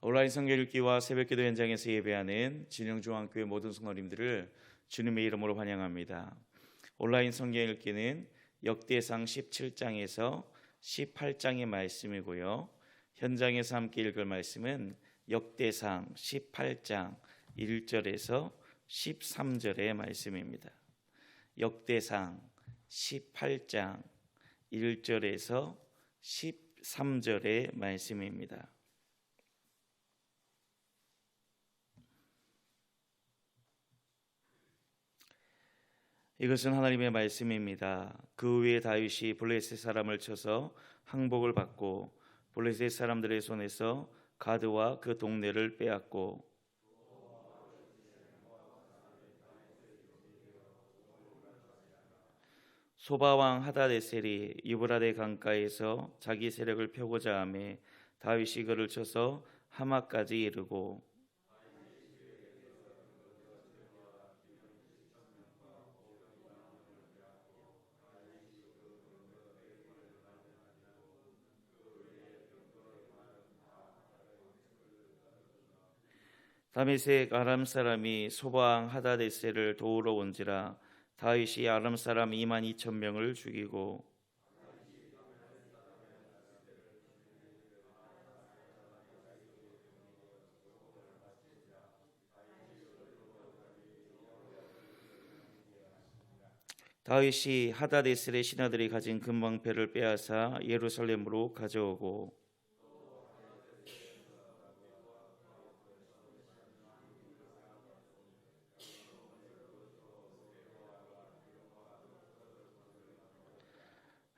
온라인 성경 읽기와 새벽기도 현장에서 예배하는 진영중앙교회 모든 성도님들을 주님의 이름으로 환영합니다. 온라인 성경 읽기는 역대상 17장에서 18장의 말씀이고요. 현장에서 함께 읽을 말씀은 역대상 18장 1절에서 13절의 말씀입니다. 역대상 18장 1절에서 13절의 말씀입니다. 이것은 하나님의 말씀입니다. 그 후에 다윗이 블레셋 사람을 쳐서 항복을 받고 블레셋 사람들의 손에서 가드와 그 동네를 빼앗고 소바왕 하다데셀이 유브라데 강가에서 자기 세력을 펴고자 하며 다윗이 그를 쳐서 하마까지 이르고 다메섹 아람 사람이 소바왕 하다데셀을 도우러 온지라 다윗이 아람 사람 2만 2천 명을 죽이고 다윗이 하다데셀의 신하들이 가진 금방패를 빼앗아 예루살렘으로 가져오고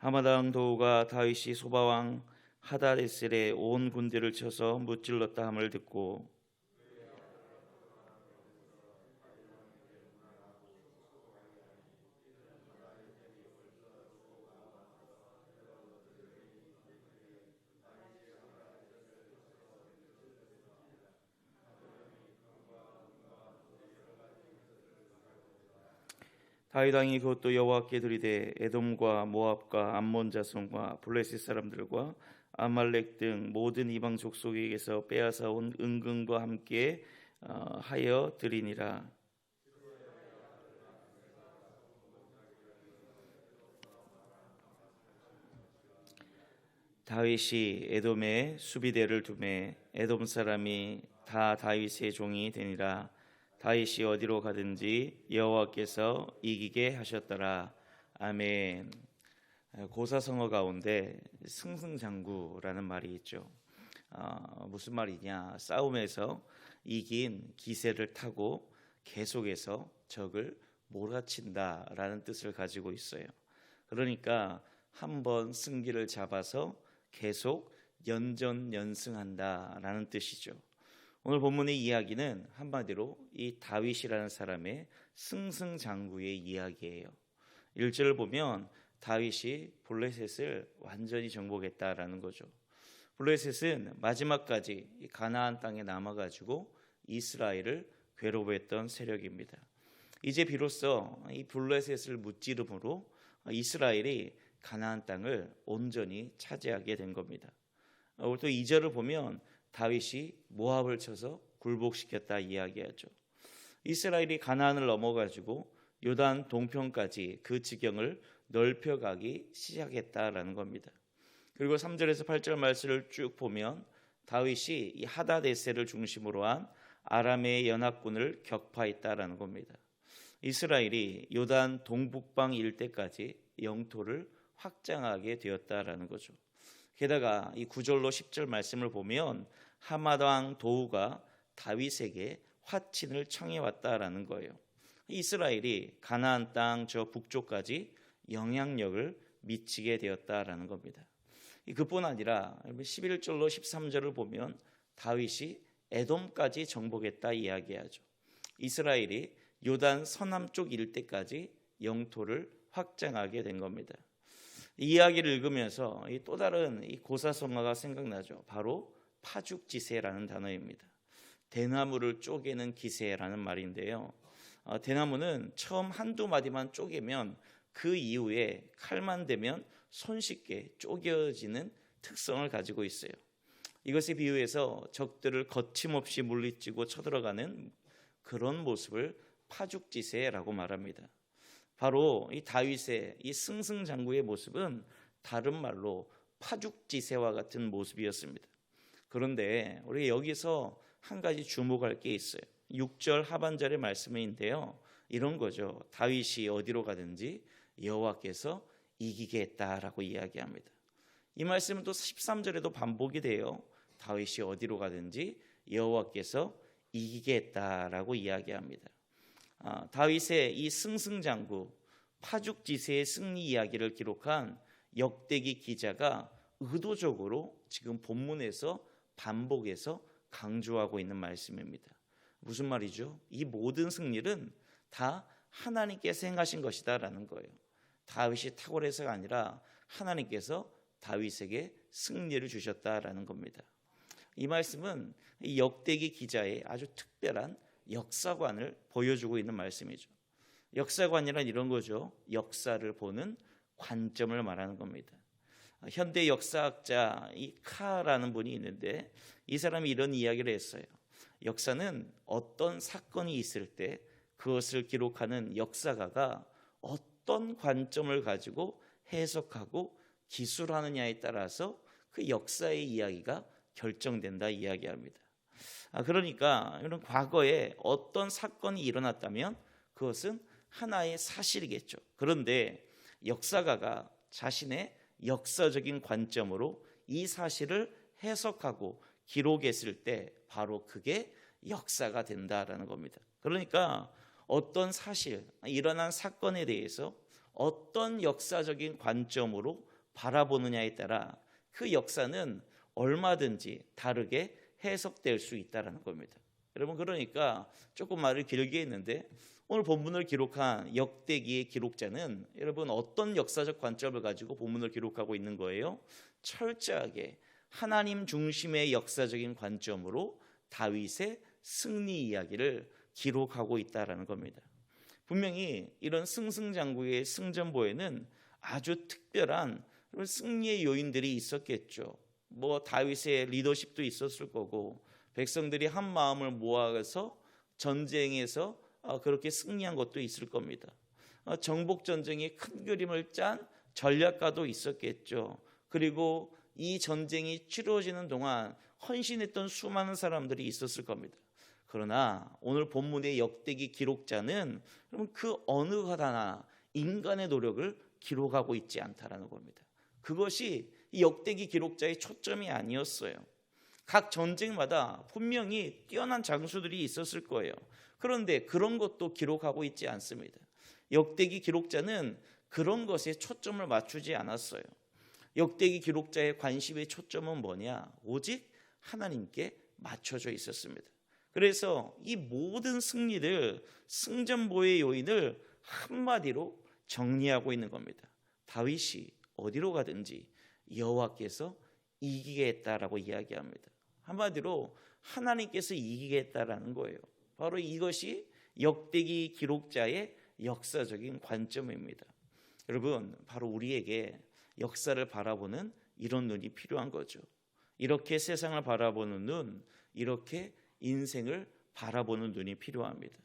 하마당 도우가 다윗이 소바왕 하다데셀의 온 군대를 쳐서 무찔렀다 함을 듣고 다윗 왕이 그것도 여호와께 드리되 에돔과 모압과 암몬 자손과 블레셋 사람들과 아말렉 등 모든 이방 족속에게서 빼앗아 온 은금과 함께 하여 드리니라. 다윗이 에돔에 수비대를 두매 에돔 사람이 다 다윗의 종이 되니라. 다윗이 어디로 가든지 여호와께서 이기게 하셨더라. 아멘. 고사성어 가운데 승승장구라는 말이 있죠. 무슨 말이냐? 싸움에서 이긴 기세를 타고 계속해서 적을 몰아친다라는 뜻을 가지고 있어요. 그러니까 한번 승기를 잡아서 계속 연전연승한다라는 뜻이죠. 오늘 본문의 이야기는 한마디로 이 다윗이라는 사람의 승승장구의 이야기예요. 1절을 보면 다윗이 블레셋을 완전히 정복했다라는 거죠. 블레셋은 마지막까지 가나안 땅에 남아가지고 이스라엘을 괴롭혔던 세력입니다. 이제 비로소 이 블레셋을 무찌름으로 이스라엘이 가나안 땅을 온전히 차지하게 된 겁니다. 또 2절을 보면 다윗이 모압을 쳐서 굴복시켰다 이야기하죠. 이스라엘이 가나안을 넘어가지고 요단 동편까지 그 지경을 넓혀가기 시작했다라는 겁니다. 그리고 3절에서 8절 말씀을 쭉 보면 다윗이 이 하다데셀을 중심으로 한 아람의 연합군을 격파했다라는 겁니다. 이스라엘이 요단 동북방 일대까지 영토를 확장하게 되었다라는 거죠. 게다가 이 9절로 10절 말씀을 보면 하마당 도우가 다윗에게 화친을 청해왔다라는 거예요. 이스라엘이 가나안 땅 저 북쪽까지 영향력을 미치게 되었다라는 겁니다. 그뿐 아니라 11절로 13절을 보면 다윗이 에돔까지 정복했다 이야기하죠. 이스라엘이 요단 서남쪽 일대까지 영토를 확장하게 된 겁니다. 이 이야기를 읽으면서 또 다른 이 고사성어가 생각나죠. 바로 파죽지세라는 단어입니다. 대나무를 쪼개는 기세라는 말인데요. 대나무는 처음 한두 마디만 쪼개면 그 이후에 칼만 대면 손쉽게 쪼개지는 특성을 가지고 있어요. 이것에 비유해서 적들을 거침없이 물리치고 쳐들어가는 그런 모습을 파죽지세라고 말합니다. 바로 이 다윗의 이 승승장구의 모습은 다른 말로 파죽지세와 같은 모습이었습니다. 그런데 우리 여기서 한 가지 주목할 게 있어요. 6절 하반절의 말씀인데요. 이런 거죠. 다윗이 어디로 가든지 여호와께서 이기게 했다라고 이야기합니다. 이 말씀은 또 13절에도 반복이 돼요. 다윗이 어디로 가든지 여호와께서 이기게 했다라고 이야기합니다. 다윗의 이 승승장구 파죽지세의 승리 이야기를 기록한 역대기 기자가 의도적으로 지금 본문에서 반복해서 강조하고 있는 말씀입니다. 무슨 말이죠? 이 모든 승리는 다 하나님께서 행하신 것이다라는 거예요. 다윗이 탁월해서가 아니라 하나님께서 다윗에게 승리를 주셨다라는 겁니다. 이 말씀은 이 역대기 기자의 아주 특별한 역사관을 보여주고 있는 말씀이죠. 역사관이란 이런 거죠. 역사를 보는 관점을 말하는 겁니다. 현대 역사학자 이 카라는 분이 있는데 이 사람이 이런 이야기를 했어요. 역사는 어떤 사건이 있을 때 그것을 기록하는 역사가가 어떤 관점을 가지고 해석하고 기술하느냐에 따라서 그 역사의 이야기가 결정된다 이야기합니다. 그러니까 이런 과거에 어떤 사건이 일어났다면 그것은 하나의 사실이겠죠. 그런데 역사가가 자신의 역사적인 관점으로 이 사실을 해석하고 기록했을 때 바로 그게 역사가 된다라는 겁니다. 그러니까 어떤 사실, 일어난 사건에 대해서 어떤 역사적인 관점으로 바라보느냐에 따라 그 역사는 얼마든지 다르게 해석될 수 있다는 겁니다. 여러분, 그러니까 조금 말을 길게 했는데 오늘 본문을 기록한 역대기의 기록자는 여러분 어떤 역사적 관점을 가지고 본문을 기록하고 있는 거예요? 철저하게 하나님 중심의 역사적인 관점으로 다윗의 승리 이야기를 기록하고 있다라는 겁니다. 분명히 이런 승승장구의 승전보에는 아주 특별한 승리의 요인들이 있었겠죠. 다윗의 리더십도 있었을 거고 백성들이 한 마음을 모아서 전쟁에서 그렇게 승리한 것도 있을 겁니다. 정복 전쟁의 큰 그림을 짠 전략가도 있었겠죠. 그리고 이 전쟁이 치러지는 동안 헌신했던 수많은 사람들이 있었을 겁니다. 그러나 오늘 본문의 역대기 기록자는 그 어느 하나 인간의 노력을 기록하고 있지 않다라는 겁니다. 그것이 이 역대기 기록자의 초점이 아니었어요. 각 전쟁마다 분명히 뛰어난 장수들이 있었을 거예요. 그런데 그런 것도 기록하고 있지 않습니다. 역대기 기록자는 그런 것에 초점을 맞추지 않았어요. 역대기 기록자의 관심의 초점은 뭐냐? 오직 하나님께 맞춰져 있었습니다. 그래서 이 모든 승리를 승전보의 요인을 한마디로 정리하고 있는 겁니다. 다윗이 어디로 가든지 여호와께서 이기게 했다라고 이야기합니다. 한마디로 하나님께서 이기게 했다라는 거예요. 바로 이것이 역대기 기록자의 역사적인 관점입니다. 여러분, 바로 우리에게 역사를 바라보는 이런 눈이 필요한 거죠. 이렇게 세상을 바라보는 눈, 이렇게 인생을 바라보는 눈이 필요합니다.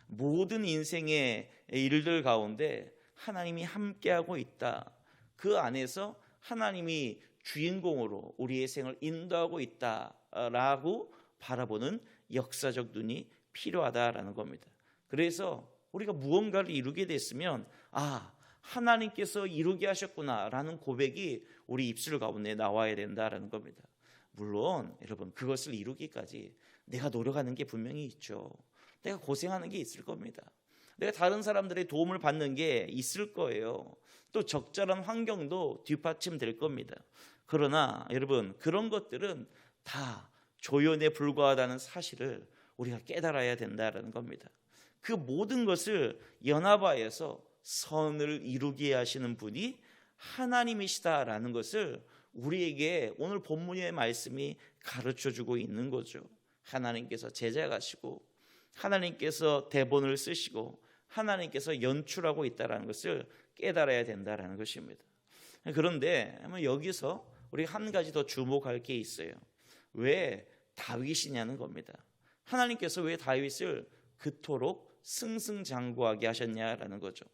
모든 인생의 일들 가운데 하나님이 함께하고 있다. 그 안에서 하나님이 주인공으로 우리의 생을 인도하고 있다라고 바라보는 역사적 눈이 필요하다라는 겁니다. 그래서 우리가 무언가를 이루게 됐으면 하나님께서 이루게 하셨구나라는 고백이 우리 입술 가운데 나와야 된다라는 겁니다. 물론 여러분, 그것을 이루기까지 내가 노력하는 게 분명히 있죠. 내가 고생하는 게 있을 겁니다. 내가 다른 사람들의 도움을 받는 게 있을 거예요. 또 적절한 환경도 뒷받침될 겁니다. 그러나 여러분, 그런 것들은 다 조연에 불과하다는 사실을 우리가 깨달아야 된다는 겁니다. 그 모든 것을 연합하여서 선을 이루게 하시는 분이 하나님이시다라는 것을 우리에게 오늘 본문의 말씀이 가르쳐주고 있는 거죠. 하나님께서 제작하시고 하나님께서 대본을 쓰시고 하나님께서 연출하고 있다는 것을 깨달아야 된다는 것입니다. 그런데 여기서 우리 한 가지 더 주목할 게 있어요. 왜 다윗이냐는 겁니다. 하나님께서 왜 다윗을 그토록 승승장구하게 하셨냐라는 거죠.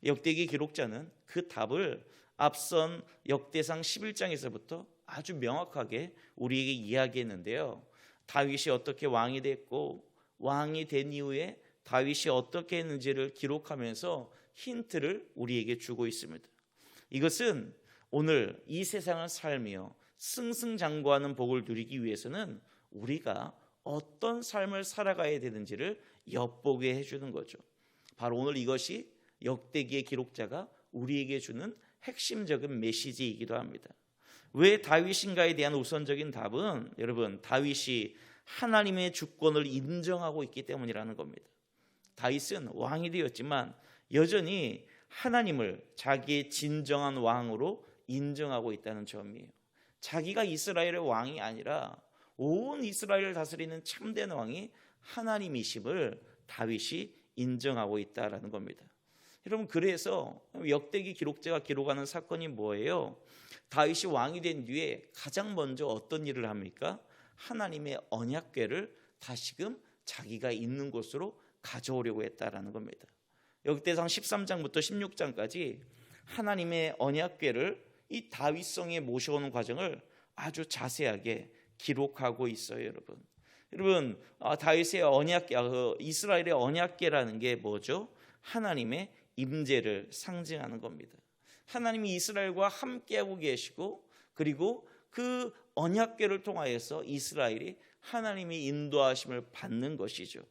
역대기 기록자는 그 답을 앞선 역대상 11장에서부터 아주 명확하게 우리에게 이야기했는데요. 다윗이 어떻게 왕이 됐고 왕이 된 이후에 다윗이 어떻게 했는지를 기록하면서 힌트를 우리에게 주고 있습니다. 이것은 오늘 이 세상을 살며 승승장구하는 복을 누리기 위해서는 우리가 어떤 삶을 살아가야 되는지를 엿보게 해주는 거죠. 바로 오늘 이것이 역대기의 기록자가 우리에게 주는 핵심적인 메시지이기도 합니다. 왜 다윗인가에 대한 우선적인 답은 여러분, 다윗이 하나님의 주권을 인정하고 있기 때문이라는 겁니다. 다윗은 왕이 되었지만 여전히 하나님을 자기의 진정한 왕으로 인정하고 있다는 점이에요. 자기가 이스라엘의 왕이 아니라 온 이스라엘을 다스리는 참된 왕이 하나님이심을 다윗이 인정하고 있다라는 겁니다. 여러분, 그래서 역대기 기록자가 기록하는 사건이 뭐예요? 다윗이 왕이 된 뒤에 가장 먼저 어떤 일을 합니까? 하나님의 언약궤를 다시금 자기가 있는 곳으로 가져오려고 했다라는 겁니다. 역대상 13장부터 16장까지 하나님의 언약궤를 이 다윗성에 모셔오는 과정을 아주 자세하게 기록하고 있어요, 여러분. 다윗의 언약궤, 이스라엘의 언약궤라는 게 뭐죠? 하나님의 임재를 상징하는 겁니다. 하나님이 이스라엘과 함께하고 계시고, 그리고 그 언약궤를 통하여서 이스라엘이 하나님의 인도하심을 받는 것이죠.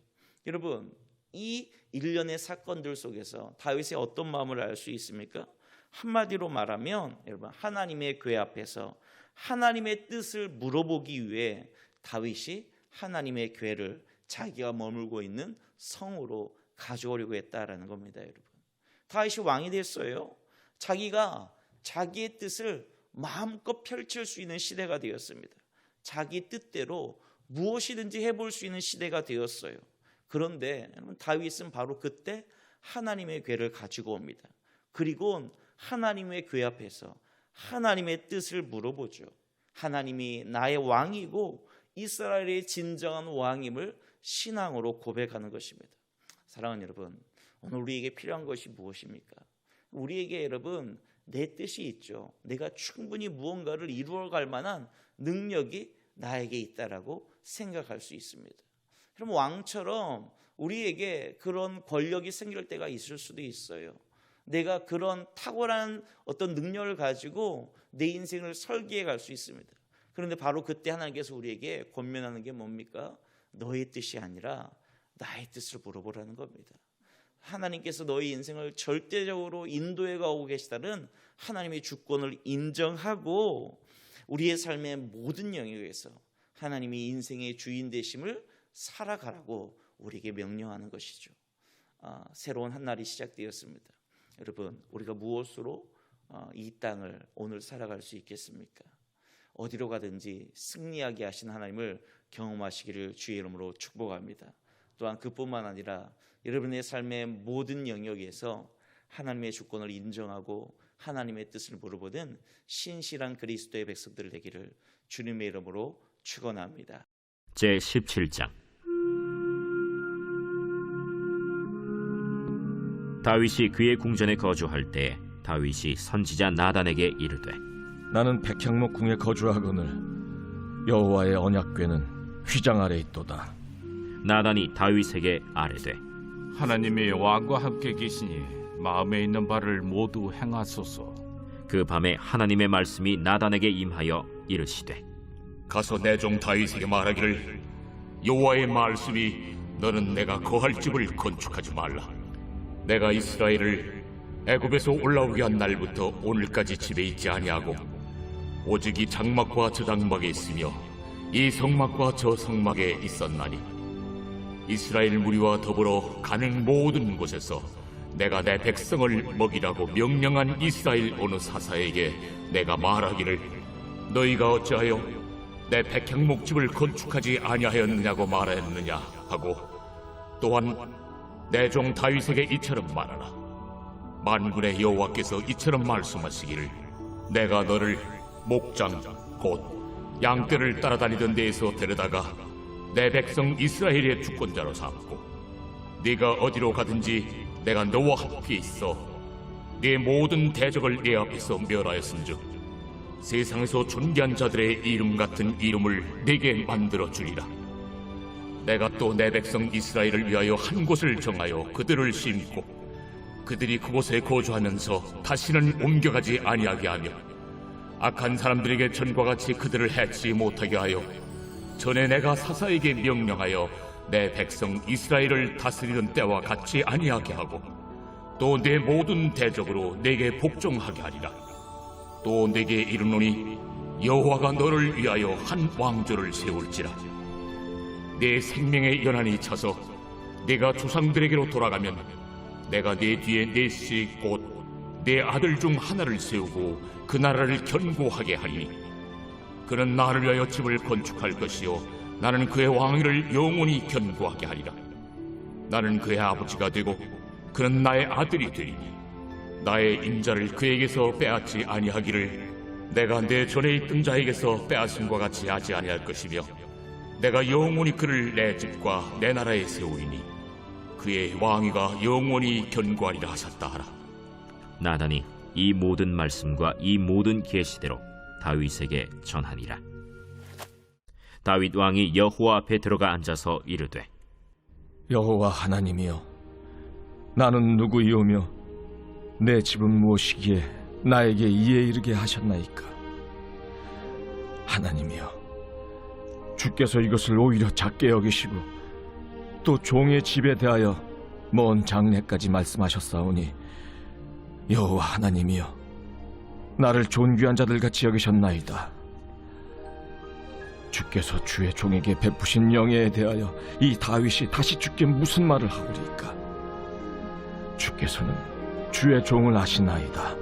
여러분, 이 일련의 사건들 속에서 다윗의 어떤 마음을 알 수 있습니까? 한마디로 말하면 여러분, 하나님의 궤 앞에서 하나님의 뜻을 물어보기 위해 다윗이 하나님의 궤를 자기가 머물고 있는 성으로 가져오려고 했다라는 겁니다. 여러분, 다윗이 왕이 됐어요. 자기가 자기의 뜻을 마음껏 펼칠 수 있는 시대가 되었습니다. 자기 뜻대로 무엇이든지 해볼 수 있는 시대가 되었어요. 그런데 다윗은 바로 그때 하나님의 궤를 가지고 옵니다. 그리고 하나님의 궤 앞에서 하나님의 뜻을 물어보죠. 하나님이 나의 왕이고 이스라엘의 진정한 왕임을 신앙으로 고백하는 것입니다. 사랑하는 여러분, 오늘 우리에게 필요한 것이 무엇입니까? 우리에게 여러분, 내 뜻이 있죠. 내가 충분히 무언가를 이루어갈 만한 능력이 나에게 있다라고 생각할 수 있습니다. 그럼 왕처럼 우리에게 그런 권력이 생길 때가 있을 수도 있어요. 내가 그런 탁월한 어떤 능력을 가지고 내 인생을 설계해 갈 수 있습니다. 그런데 바로 그때 하나님께서 우리에게 권면하는 게 뭡니까? 너의 뜻이 아니라 나의 뜻을 물어보라는 겁니다. 하나님께서 너의 인생을 절대적으로 인도해 가고 계시다는 하나님의 주권을 인정하고 우리의 삶의 모든 영역에서 하나님이 인생의 주인 되심을 살아가라고 우리에게 명령하는 것이죠. 새로운 한 날이 시작되었습니다. 여러분, 우리가 무엇으로 이 땅을 오늘 살아갈 수 있겠습니까? 어디로 가든지 승리하게 하신 하나님을 경험하시기를 주의 이름으로 축복합니다. 또한 그뿐만 아니라 여러분의 삶의 모든 영역에서 하나님의 주권을 인정하고 하나님의 뜻을 물어보는 신실한 그리스도의 백성들 되기를 주님의 이름으로 축원합니다. 제17장. 다윗이 그의 궁전에 거주할 때 다윗이 선지자 나단에게 이르되 나는 백향목 궁에 거주하거늘 여호와의 언약궤는 휘장 아래 있도다. 나단이 다윗에게 아뢰되 하나님의 왕과 함께 계시니 마음에 있는 바를 모두 행하소서. 그 밤에 하나님의 말씀이 나단에게 임하여 이르시되 가서 내 종 다윗에게 말하기를 여호와의 말씀이 너는 내가 거할 집을 건축하지 말라. 내가 이스라엘을 애굽에서 올라오게 한 날부터 오늘까지 집에 있지 아니하고 오직 이 장막과 저 장막에 있으며 이 성막과 저 성막에 있었나니 이스라엘 무리와 더불어 가는 모든 곳에서 내가 내 백성을 먹이라고 명령한 이스라엘 어느 사사에게 내가 말하기를 너희가 어찌하여 내 백향목집을 건축하지 아니하였느냐고 말하였느냐 하고 또한 내 종 다윗에게 이처럼 말하라. 만군의 여호와께서 이처럼 말씀하시기를 내가 너를 목장 곧 양떼를 따라다니던 데에서 데려다가 내 백성 이스라엘의 주권자로 삼고 네가 어디로 가든지 내가 너와 함께 있어 네 모든 대적을 내 앞에서 멸하였은즉 세상에서 존귀한 자들의 이름 같은 이름을 내게 만들어 주리라. 내가 또 내 백성 이스라엘을 위하여 한 곳을 정하여 그들을 심고 그들이 그곳에 거주하면서 다시는 옮겨가지 아니하게 하며 악한 사람들에게 전과 같이 그들을 해치 못하게 하여 전에 내가 사사에게 명령하여 내 백성 이스라엘을 다스리던 때와 같이 아니하게 하고 또 내 모든 대적으로 내게 복종하게 하리라. 또 내게 이르노니 여호와가 너를 위하여 한 왕조를 세울지라. 내 생명의 연한이 차서 내가 조상들에게로 돌아가면 내가 내 뒤에 넷씩 곧 내 아들 중 하나를 세우고 그 나라를 견고하게 하리니 그는 나를 위하여 집을 건축할 것이요 나는 그의 왕위를 영원히 견고하게 하리라. 나는 그의 아버지가 되고 그는 나의 아들이 되리니 나의 인자를 그에게서 빼앗지 아니하기를 내가 내 전에 있던 자에게서 빼앗음과 같이 하지 아니할 것이며 내가 영원히 그를 내 집과 내 나라에 세우리니 그의 왕위가 영원히 견고하리라 하셨다 하라. 나단이 이 모든 말씀과 이 모든 계시대로 다윗에게 전하니라. 다윗 왕이 여호와 앞에 들어가 앉아서 이르되 여호와 하나님이여, 나는 누구이오며 내 집은 무엇이기에 나에게 이에 이르게 하셨나이까? 하나님이여, 주께서 이것을 오히려 작게 여기시고 또 종의 집에 대하여 먼 장래까지 말씀하셨사오니 여호와 하나님이여, 나를 존귀한 자들같이 여기셨나이다. 주께서 주의 종에게 베푸신 영예에 대하여 이 다윗이 다시 주께 무슨 말을 하오리까? 주께서는 주의 종을 아시나이다.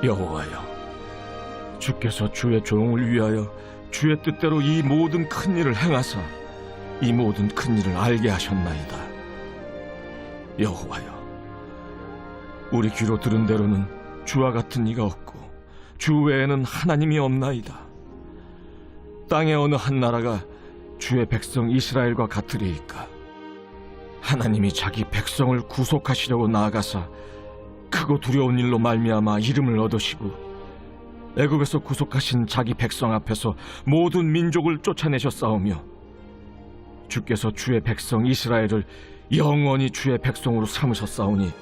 여호와여, 주께서 주의 종을 위하여 주의 뜻대로 이 모든 큰 일을 행하사 이 모든 큰 일을 알게 하셨나이다. 여호와여, 우리 귀로 들은 대로는 주와 같은 이가 없고 주 외에는 하나님이 없나이다. 땅의 어느 한 나라가 주의 백성 이스라엘과 같으리이까? 하나님이 자기 백성을 구속하시려고 나아가사 크고 두려운 일로 말미암아 이름을 얻으시고 애굽에서 구속하신 자기 백성 앞에서 모든 민족을 쫓아내셨사오며 주께서 주의 백성 이스라엘을 영원히 주의 백성으로 삼으셨사오니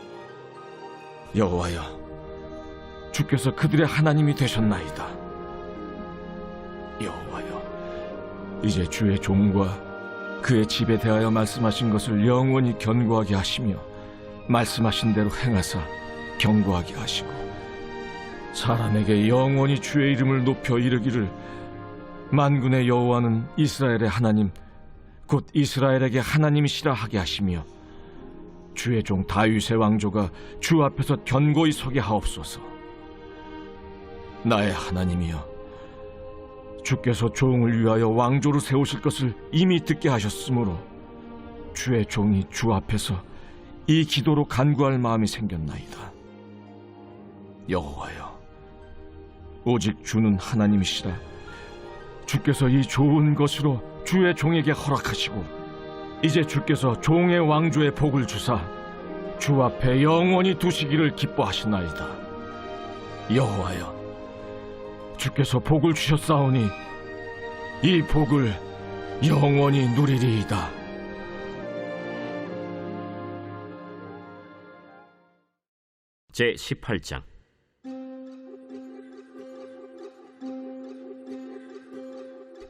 여호와여, 주께서 그들의 하나님이 되셨나이다. 여호와여, 이제 주의 종과 그의 집에 대하여 말씀하신 것을 영원히 견고하게 하시며 말씀하신 대로 행하사 견고하게 하시고 사람에게 영원히 주의 이름을 높여 이르기를 만군의 여호와는 이스라엘의 하나님 곧 이스라엘에게 하나님이시라 하게 하시며 주의 종 다윗의 왕조가 주 앞에서 견고히 서게 하옵소서. 나의 하나님이여, 주께서 종을 위하여 왕조를 세우실 것을 이미 듣게 하셨으므로 주의 종이 주 앞에서 이 기도로 간구할 마음이 생겼나이다. 여호와여, 오직 주는 하나님이시라. 주께서 이 좋은 것으로 주의 종에게 허락하시고 이제 주께서 종의 왕조의 복을 주사 주 앞에 영원히 두시기를 기뻐하시나이다. 여호와여, 주께서 복을 주셨사오니 이 복을 영원히 누리리이다. 제18장.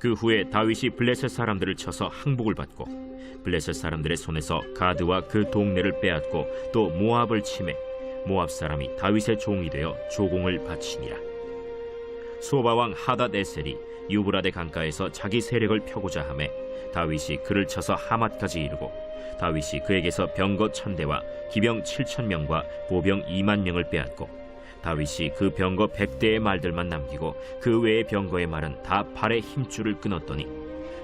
그 후에 다윗이 블레셋 사람들을 쳐서 항복을 받고 블레셋 사람들의 손에서 가드와 그 동네를 빼앗고 또 모압을 치매 모압 사람이 다윗의 종이 되어 조공을 바치니라. 소바 왕 하닷 에셀이 유브라데 강가에서 자기 세력을 펴고자 하매 다윗이 그를 쳐서 하맛까지 이르고 다윗이 그에게서 병거 1000대와 기병 7000명과 보병 20000명을 빼앗고 다윗이 그 병거 100대의 말들만 남기고 그 외의 병거의 말은 다 팔의 힘줄을 끊었더니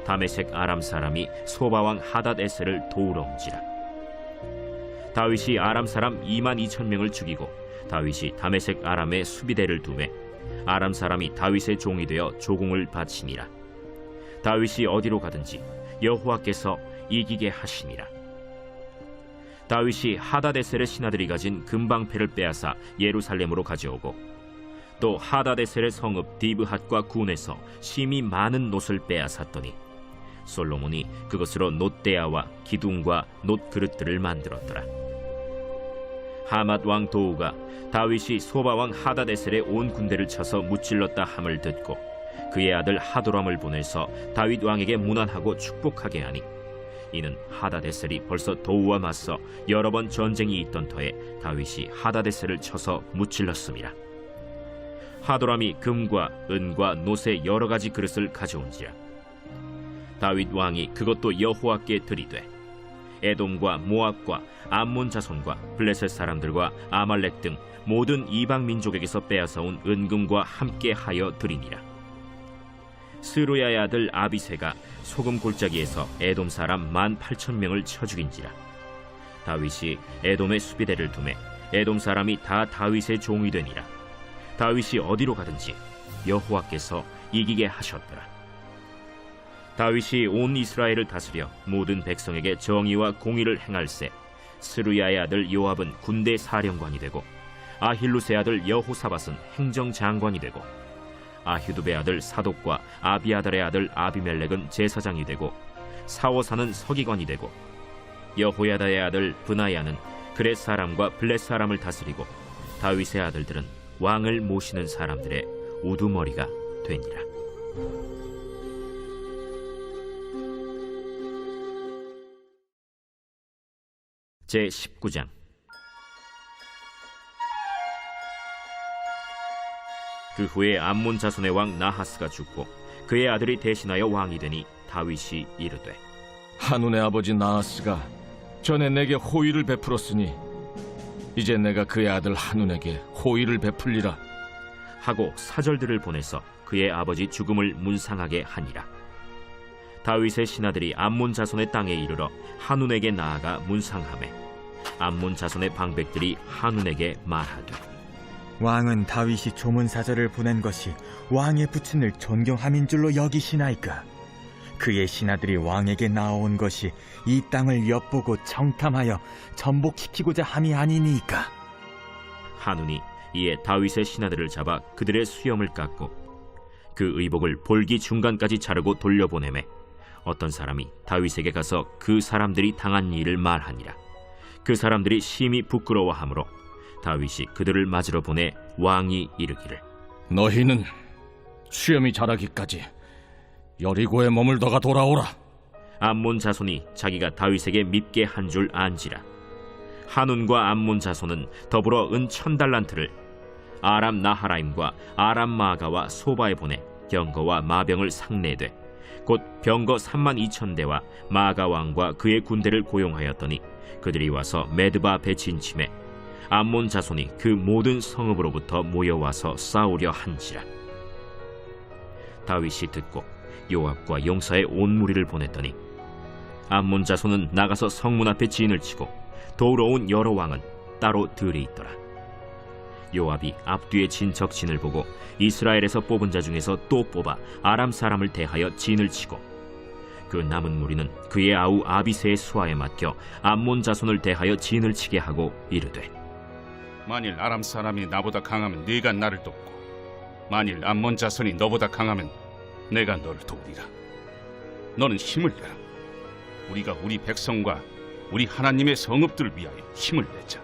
다메섹 아람 사람이 소바 왕 하닷 에셀을 도우러 온지라. 다윗이 아람 사람 22,000명을 죽이고 다윗이 다메섹 아람에 수비대를 두매 아람 사람이 다윗의 종이 되어 조공을 바치니라. 다윗이 어디로 가든지 여호와께서 이기게 하시니라. 다윗이 하다데셀의 신하들이 가진 금방패를 빼앗아 예루살렘으로 가져오고 또 하다데셀의 성읍 디브핫과 군에서 심히 많은 놋을 빼앗았더니 솔로몬이 그것으로 놋대야와 기둥과 놋그릇들을 만들었더라. 하맛 왕 도우가 다윗이 소바 왕 하다데셀의 온 군대를 쳐서 무찔렀다 함을 듣고 그의 아들 하도람을 보내서 다윗 왕에게 문안하고 축복하게 하니 이는 하다데셀이 벌써 도우와 맞서 여러 번 전쟁이 있던 터에 다윗이 하다데셀을 쳐서 무찔렀음이라. 하도람이 금과 은과 놋의 여러 가지 그릇을 가져온지라. 다윗 왕이 그것도 여호와께 드리되 에돔과 모압과 암몬 자손과 블레셋 사람들과 아말렉 등 모든 이방 민족에게서 빼앗아온 은금과 함께 하여 드리니라. 스루야의 아들 아비새가 소금 골짜기에서 에돔 사람 18,000명을 쳐 죽인지라. 다윗이 에돔의 수비대를 두매 에돔 사람이 다 다윗의 종이 되니라. 다윗이 어디로 가든지 여호와께서 이기게 하셨더라. 다윗이 온 이스라엘을 다스려 모든 백성에게 정의와 공의를 행할세 스루야의 아들 요압은 군대 사령관이 되고 아힐루스의 아들 여호사밧은 행정장관이 되고 아휴두베의 아들 사독과 아비아달의 아들 아비멜렉은 제사장이 되고 사오사는 서기관이 되고 여호야다의 아들 브나야는 그렛 사람과 블렛 사람을 다스리고 다윗의 아들들은 왕을 모시는 사람들의 우두머리가 되니라. 제19장. 그 후에 암몬 자손의 왕 나하스가 죽고 그의 아들이 대신하여 왕이 되니 다윗이 이르되 한운의 아버지 나하스가 전에 내게 호의를 베풀었으니 이제 내가 그의 아들 한운에게 호의를 베풀리라 하고 사절들을 보내서 그의 아버지 죽음을 문상하게 하니라. 다윗의 신하들이 암몬 자손의 땅에 이르러 한운에게 나아가 문상하매 암몬 자손의 방백들이 한운에게 말하되 왕은 다윗이 조문사절을 보낸 것이 왕의 부친을 존경함인 줄로 여기시나이까? 그의 신하들이 왕에게 나아온 것이 이 땅을 엿보고 정탐하여 전복시키고자 함이 아니니까. 한운이 이에 다윗의 신하들을 잡아 그들의 수염을 깎고 그 의복을 볼기 중간까지 자르고 돌려보내매 어떤 사람이 다윗에게 가서 그 사람들이 당한 일을 말하니라. 그 사람들이 심히 부끄러워하므로 다윗이 그들을 맞으러 보내 왕이 이르기를 너희는 수염이 자라기까지 여리고에 머물다가 돌아오라. 암몬 자손이 자기가 다윗에게 밉게 한 줄 안지라. 한운과 암몬 자손은 더불어 은 1000달란트를 아람 나하라임과 아람 마가와 소바에 보내 병거와 마병을 상내되 곧 병거 32,000대와 마가 왕과 그의 군대를 고용하였더니 그들이 와서 메드바 앞에 진침해 암몬 자손이 그 모든 성읍으로부터 모여와서 싸우려 한지라. 다윗이 듣고 요압과 용사의 온 무리를 보냈더니 암몬 자손은 나가서 성문 앞에 진을 치고 도우러 온 여러 왕은 따로 들이 있더라. 요압이 앞뒤에 진척 진을 보고 이스라엘에서 뽑은 자 중에서 또 뽑아 아람 사람을 대하여 진을 치고 그 남은 무리는 그의 아우 아비새의 수하에 맡겨 암몬 자손을 대하여 진을 치게 하고 이르되 만일 아람 사람이 나보다 강하면 네가 나를 돕고 만일 암몬 자손이 너보다 강하면 내가 너를 돕리라. 너는 힘을 내라. 우리가 우리 백성과 우리 하나님의 성읍들을 위하여 힘을 내자.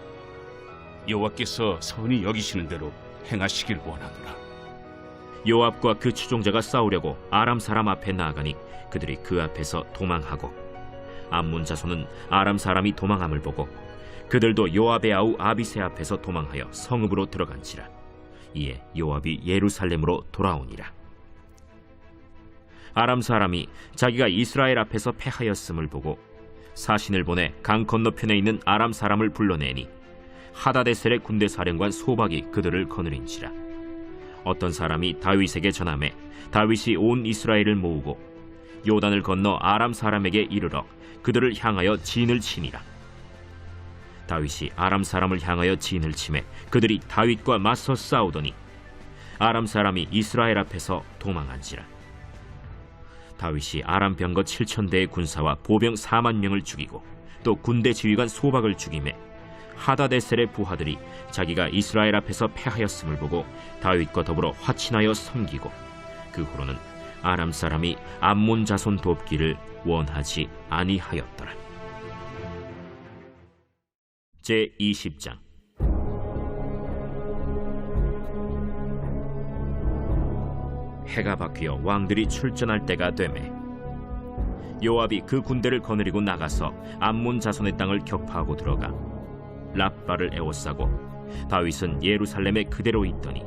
여호와께서 선히 여기시는 대로 행하시길 원하노라. 요압과 그 추종자가 싸우려고 아람 사람 앞에 나아가니 그들이 그 앞에서 도망하고 암몬 자손은 아람 사람이 도망함을 보고 그들도 요압의 아우 아비새 앞에서 도망하여 성읍으로 들어간지라. 이에 요압이 예루살렘으로 돌아오니라. 아람 사람이 자기가 이스라엘 앞에서 패하였음을 보고 사신을 보내 강 건너편에 있는 아람 사람을 불러내니 하다데셀의 군대 사령관 소박이 그들을 거느린지라. 어떤 사람이 다윗에게 전하매 다윗이 온 이스라엘을 모으고 요단을 건너 아람 사람에게 이르러 그들을 향하여 진을 치니라. 다윗이 아람 사람을 향하여 진을 치매 그들이 다윗과 맞서 싸우더니 아람 사람이 이스라엘 앞에서 도망한지라. 다윗이 아람 병거 7,000대의 군사와 보병 4만 명을 죽이고 또 군대 지휘관 소박을 죽이매 하다데셀의 부하들이 자기가 이스라엘 앞에서 패하였음을 보고 다윗과 더불어 화친하여 섬기고 그 후로는 아람 사람이 암몬 자손 돕기를 원하지 아니하였더라. 제20장. 해가 바뀌어 왕들이 출전할 때가 되매 요압이 그 군대를 거느리고 나가서 암몬 자손의 땅을 격파하고 들어가 랍바를 에워싸고 다윗은 예루살렘에 그대로 있더니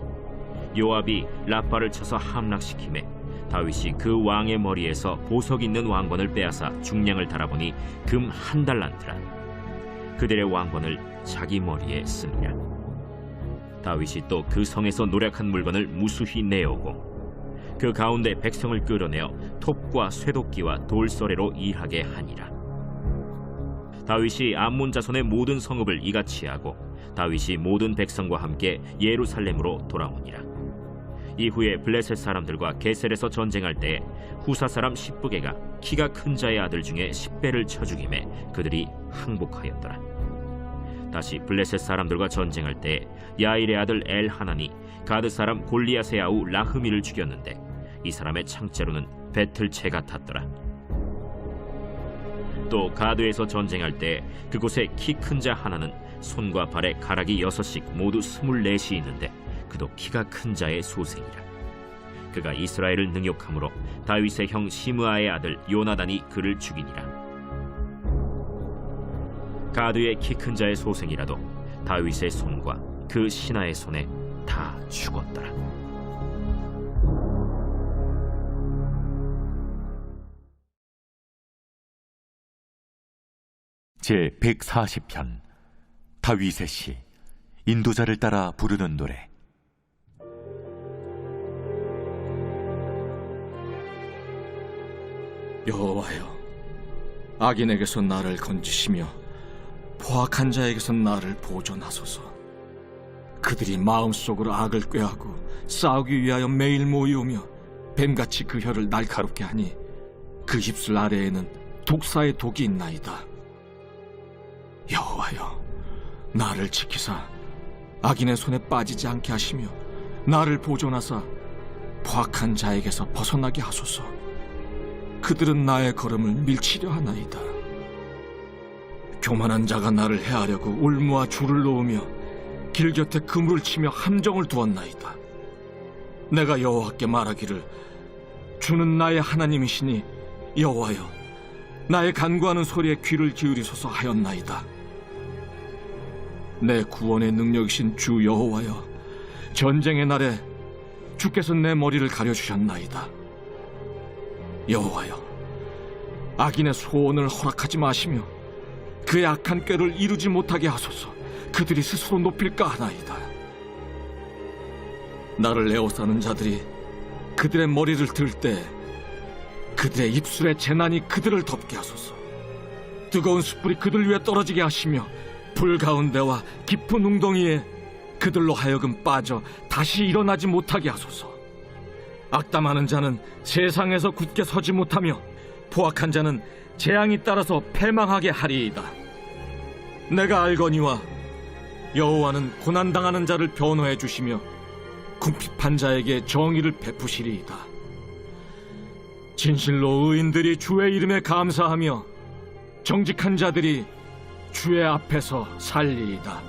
요압이 랍바를 쳐서 함락시키매 다윗이 그 왕의 머리에서 보석 있는 왕관을 빼앗아 중량을 달아보니 금 1달란트라. 그들의 왕관을 자기 머리에 쓰니라. 다윗이 또 그 성에서 노략한 물건을 무수히 내어오고 그 가운데 백성을 끌어내어 톱과 쇠도끼와 돌서래로 일하게 하니라. 다윗이 암몬 자손의 모든 성읍을 이같이 하고 다윗이 모든 백성과 함께 예루살렘으로 돌아오니라. 이후에 블레셋 사람들과 게셀에서 전쟁할 때에 후사 사람 십부게가 키가 큰 자의 아들 중에 10배를 쳐 죽이매 그들이 항복하였더라. 다시 블레셋 사람들과 전쟁할 때에 야일의 아들 엘하나니 가드 사람 골리앗의 아우 라흐미를 죽였는데 이 사람의 창자로는 배틀채 같았더라. 또 가드에서 전쟁할 때 그곳에 키 큰 자 하나는 손과 발에 가락이 6씩 모두 24이 있는데 그도 키가 큰 자의 소생이라. 그가 이스라엘을 능욕함으로 다윗의 형 시므아의 아들 요나단이 그를 죽이니라. 가드의 키 큰 자의 소생이라도 다윗의 손과 그 신하의 손에 다 죽었더라. 제140편 다윗의 시. 인도자를 따라 부르는 노래. 여호와여, 악인에게서 나를 건지시며 포악한 자에게서 나를 보존하소서. 그들이 마음속으로 악을 꾀하고 싸우기 위하여 매일 모이오며 뱀같이 그 혀를 날카롭게 하니 그 입술 아래에는 독사의 독이 있나이다. 여호와여, 나를 지키사 악인의 손에 빠지지 않게 하시며 나를 보존하사 포악한 자에게서 벗어나게 하소서. 그들은 나의 걸음을 밀치려 하나이다. 교만한 자가 나를 해하려고 올무와 줄을 놓으며 길 곁에 그물을 치며 함정을 두었나이다. 내가 여호와께 말하기를 주는 나의 하나님이시니 여호와여, 나의 간구하는 소리에 귀를 기울이소서 하였나이다. 내 구원의 능력이신 주 여호와여, 전쟁의 날에 주께서 내 머리를 가려주셨나이다. 여호와여, 악인의 소원을 허락하지 마시며 그의 악한 꾀를 이루지 못하게 하소서. 그들이 스스로 높일까 하나이다. 나를 에워싸는 자들이 그들의 머리를 들 때 그들의 입술에 재난이 그들을 덮게 하소서. 뜨거운 숯불이 그들 위에 떨어지게 하시며 불 가운데와 깊은 웅덩이에 그들로 하여금 빠져 다시 일어나지 못하게 하소서. 악담하는 자는 세상에서 굳게 서지 못하며 포악한 자는 재앙이 따라서 패망하게 하리이다. 내가 알거니와 여호와는 고난당하는 자를 변호해 주시며 궁핍한 자에게 정의를 베푸시리이다. 진실로 의인들이 주의 이름에 감사하며 정직한 자들이 주의 앞에서 살리이다.